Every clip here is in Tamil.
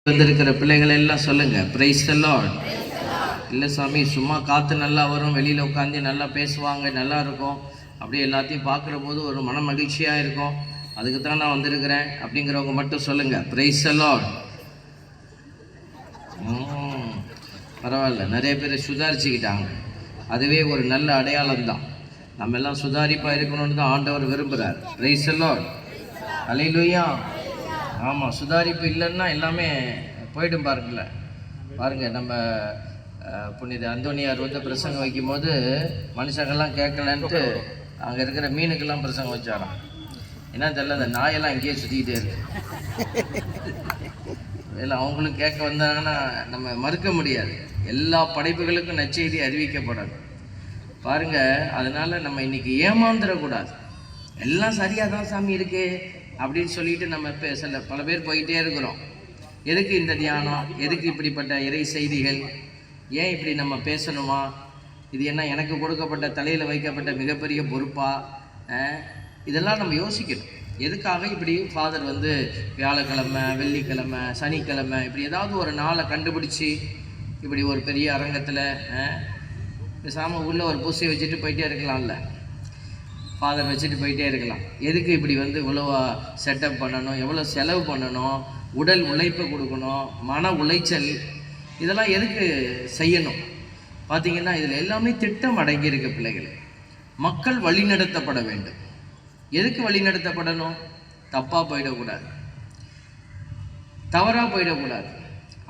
வந்திருக்கிற பிள்ளைகள் எல்லாம் சொல்லுங்க, பிரைஸ் தி லார்ட். இல்லை சாமி, சும்மா காற்று நல்லா வரும், வெளியில் உட்காந்து நல்லா பேசுவாங்க, நல்லா இருக்கும், அப்படியே எல்லாத்தையும் பார்க்குற போது ஒரு மன மகிழ்ச்சியாக இருக்கும், அதுக்கு தான் நான் வந்திருக்கிறேன் அப்படிங்கிறவங்க மட்டும் சொல்லுங்க, பிரைஸ் தி லார்ட். பரவாயில்ல, நிறைய பேர் சுதாரிச்சுக்கிட்டாங்க. அதுவே ஒரு நல்ல அடையாளம் தான். நம்ம எல்லாம் சுதாரிப்பாக இருக்கணும்னு தான் ஆண்டவர் விரும்புகிறார். Praise the lord. அல்லேலூயா. ஆமாம், சுதாரிப்பு இல்லைன்னா எல்லாமே போய்டும். பாருங்கள், நம்ம புனித அந்தோனியார் வந்து பிரசங்கம் வைக்கும்போது மனுஷங்கள்லாம் கேட்கலன்ட்டு அங்கே இருக்கிற மீனுக்கெல்லாம் பிரசங்கம் வச்சாராம். என்ன தெரியல, அந்த நாயெல்லாம் அங்கேயே சுற்றிக்கிட்டே இருக்கு. இல்லை, அவங்களும் கேட்க வந்தாங்கன்னா நம்ம மறுக்க முடியாது. எல்லா படைப்புகளுக்கும் நற்செய்தி அறிவிக்கப்படாது பாருங்கள். அதனால் நம்ம இன்றைக்கி ஏமாந்துடக்கூடாது. எல்லாம் சரியாக தான் சாமி இருக்கு அப்படின்னு சொல்லிட்டு நம்ம பல பேர் போயிட்டே இருக்கிறோம். எதுக்கு இந்த தியானம், எதுக்கு இப்படிப்பட்ட இறை செய்திகள், ஏன் இப்படி நம்ம பேசணுமா, இது என்ன எனக்கு கொடுக்கப்பட்ட தலையில் வைக்கப்பட்ட மிகப்பெரிய பொறுப்பா, இதெல்லாம் நம்ம யோசிக்கணும். எதுக்காக இப்படி ஃபாதர் வந்து வியாழக்கிழமை, வெள்ளிக்கிழமை, சனிக்கிழமை இப்படி ஏதாவது ஒரு நாளை கண்டுபிடிச்சி இப்படி ஒரு பெரிய அரங்கத்தில் பேசாமல் உள்ள ஒரு பூசையை வச்சுட்டு போயிட்டே இருக்கலாம்ல, ஃபாதர் வச்சுட்டு போயிட்டே இருக்கலாம். எதுக்கு இப்படி வந்து இவ்வளோ செட்டப் பண்ணணும், எவ்வளோ செலவு பண்ணணும், உடல் உழைப்பு கொடுக்கணும், மன உளைச்சல், இதெல்லாம் எதுக்கு செய்யணும்? பார்த்திங்கன்னா இதில் எல்லாமே திட்டம் அடங்கியிருக்கு. பிள்ளைகள், மக்கள் வழிநடத்தப்பட வேண்டும். எதுக்கு வழிநடத்தப்படணும்? தப்பாக போயிடக்கூடாது, தவறாக போயிடக்கூடாது.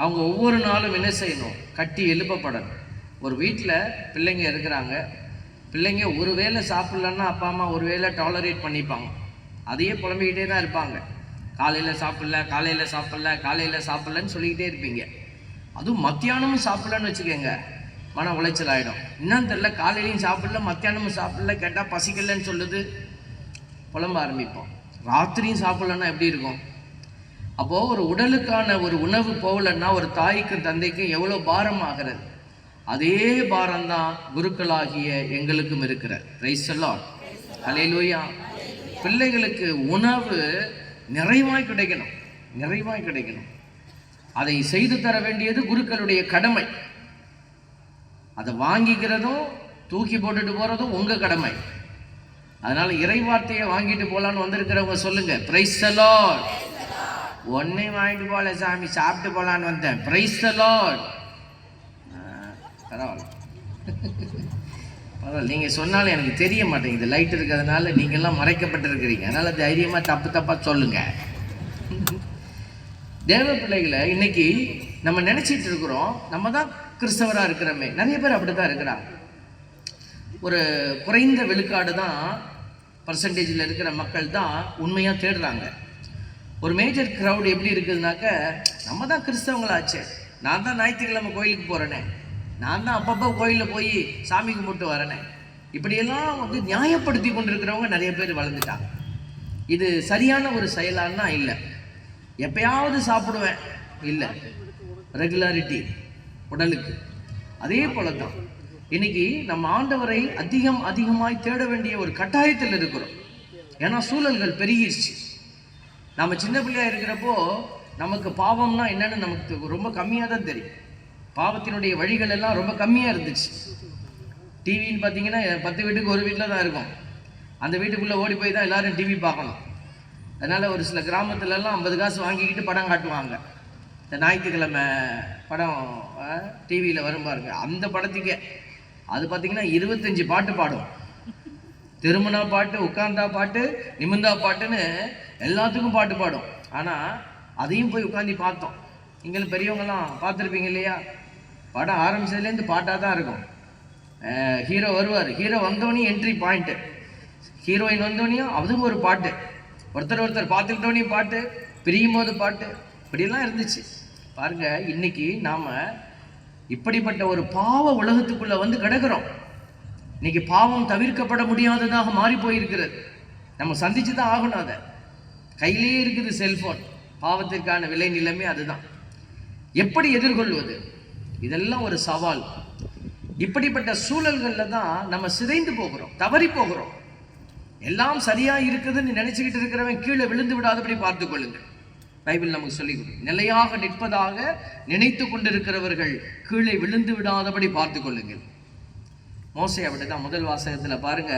அவங்க ஒவ்வொரு நாளும் என்ன செய்யணும்? கட்டி எழுப்பப்படணும். ஒரு வீட்டில் பிள்ளைங்க இருக்கிறாங்க, பிள்ளைங்க ஒரு வேளை சாப்பிட்லன்னா அப்பா அம்மா ஒரு வேளை டாலரேட் பண்ணிப்பாங்க, அதையே புலம்பிக்கிட்டே தான் இருப்பாங்க. காலையில் சாப்பிட்ல, காலையில் சாப்பிட்ல, காலையில் சாப்பிட்லன்னு சொல்லிக்கிட்டே இருப்பீங்க. அதுவும் மத்தியானமும் சாப்பிட்லன்னு வச்சுக்கோங்க, மன உளைச்சல் ஆகிடும். என்னன்னு தெரியல, காலையிலையும் சாப்பிட்ல, மத்தியானமும் சாப்பிட்ல, கேட்டால் பசிக்கலன்னு சொல்லுது, புலம்ப ஆரம்பிப்போம். ராத்திரியும் சாப்பிட்லன்னா எப்படி இருக்கும்? அப்போது ஒரு உடலுக்கான ஒரு உணவு போகலன்னா ஒரு தாய்க்கும் தந்தைக்கும் எவ்வளோ பாரம் ஆகிறது. அதே பாரம்தான் குருக்களாகிய எங்களுக்கும் இருக்கிற. Praise the lord. அல்லேலூயா. பிள்ளைகளுக்கு உணவு நிறைவாய் கிடைக்கணும், நிறைவாய் கிடைக்கணும். அதை செய்து தர வேண்டியது குருக்களுடைய கடமை. அதை வாங்கிக்கிறதும் தூக்கி போட்டுட்டு போகிறதும் உங்கள் கடமை. அதனால் இறைவார்த்தையை வாங்கிட்டு போகலான்னு வந்திருக்கிறவங்க சொல்லுங்க, பிரைஸ் தி லார்ட். ஒன்னையும் வாங்கிட்டு போகல சாமி, சாப்பிட்டு போகலான்னு வந்தேன். Price the Lord. பரவாயில்ல, நீங்கள் சொன்னாலும் எனக்கு தெரிய மாட்டேங்குது. லைட் இருக்கிறதுனால நீங்கள்லாம் மறைக்கப்பட்டிருக்கிறீங்க, அதனால் தைரியமாக தப்பாக சொல்லுங்கள். தேவ பிள்ளைகளை இன்னைக்கு நம்ம நினச்சிட்டு இருக்கிறோம், நம்ம தான் கிறிஸ்தவராக இருக்கிறோமே. நிறைய பேர் அப்படி தான் இருக்கிறாங்க. ஒரு குறைந்த விழுக்காடு தான், பர்சன்டேஜில் இருக்கிற மக்கள் தான் உண்மையாக தேடுறாங்க. ஒரு மேஜர் க்ரௌட் எப்படி இருக்குதுனாக்க, நம்ம தான் கிறிஸ்தவங்களாச்சே, நான் தான் ஞாயிற்றுக்கிழமை கோயிலுக்கு போகிறேனே, நான் தான் அப்பப்போ கோயிலில் போய் சாமி கும்பிட்டு வரேனே, இப்படியெல்லாம் வந்து நியாயப்படுத்தி கொண்டிருக்கிறவங்க நிறைய பேர் வளர்ந்துட்டாங்க. இது சரியான ஒரு செயலான்னா இல்லை. எப்பயாவது சாப்பிடுவேன் இல்லை, ரெகுலாரிட்டி உடலுக்கு. அதே போல தான் இன்னைக்கு நம்ம ஆண்டவரை அதிகமாய் தேட வேண்டிய ஒரு கட்டாயத்தில் இருக்கிறோம். ஏன்னா சூழல்கள் பெருகிடுச்சு. நம்ம சின்ன பிள்ளையாக இருக்கிறப்போ நமக்கு பாவம்னா என்னன்னு நமக்கு ரொம்ப கம்மியாக தான் தெரியும். பாவத்தினுடைய வழிகள் எல்லாம் ரொம்ப கம்மியாக இருந்துச்சு. டிவின்னு பார்த்தீங்கன்னா 10 வீட்டுக்கு ஒரு வீட்டில் தான் இருக்கும். அந்த வீட்டுக்குள்ளே ஓடி போய் தான் எல்லோரும் டிவி பார்க்கணும். அதனால் ஒரு சில கிராமத்துலலாம் 50 காசு வாங்கிக்கிட்டு படம் காட்டுவாங்க. இந்த ஞாயிற்றுக்கிழமை படம் டிவியில் வரும் பாருங்க, அந்த படத்துக்கே அது பார்த்திங்கன்னா 25 பாட்டு பாடும். திருமணா பாட்டு, உட்கார்ந்தா பாட்டு, நிமிர்ந்தா பாட்டுன்னு எல்லாத்துக்கும் பாட்டு பாடும். ஆனால் அதையும் போய் உட்காந்து பார்த்தோம். நீங்களும் பெரியவங்கெல்லாம் பார்த்துருப்பீங்க இல்லையா? படம் ஆரம்பிச்சதுலேருந்து பாட்டாக தான் இருக்கும். ஹீரோ வருவார், ஹீரோ வந்தோடனே என்ட்ரி பாயிண்ட்டு, ஹீரோயின் வந்தோடனையும் அதுவும் ஒரு பாட்டு, ஒருத்தர் பார்த்துக்கிட்டோனையும் பாட்டு, பிரியும் போது பாட்டு, இப்படியெல்லாம் இருந்துச்சு பாருங்கள். இன்னைக்கு நாம் இப்படிப்பட்ட ஒரு பாவ உலகத்துக்குள்ளே வந்து கிடக்கிறோம். இன்னைக்கு பாவம் தவிர்க்கப்பட முடியாததாக மாறி போயிருக்கிறது. நம்ம சந்திச்சு தான் ஆகணும். அதை கையிலேயே இருக்குது செல்ஃபோன். பாவத்திற்கான விலை நிலைமை அதுதான். எப்படி எதிர்கொள்வது? இதெல்லாம் ஒரு சவால். இப்படிப்பட்ட சூழல்களில் தான் நம்ம சிதைந்து போகிறோம், தவறி போகிறோம். எல்லாம் சரியாக இருக்குதுன்னு நினச்சிக்கிட்டு இருக்கிறவன் கீழே விழுந்து விடாதபடி பார்த்து கொள்ளுங்கள். பைபிள் நமக்கு சொல்லிக் கொடுக்கும். நிலையாக நிற்பதாக நினைத்து கொண்டிருக்கிறவர்கள் கீழே விழுந்து விடாதபடி பார்த்து கொள்ளுங்கள். மோசே அப்படிதான் முதல் வாசகத்தில் பாருங்க,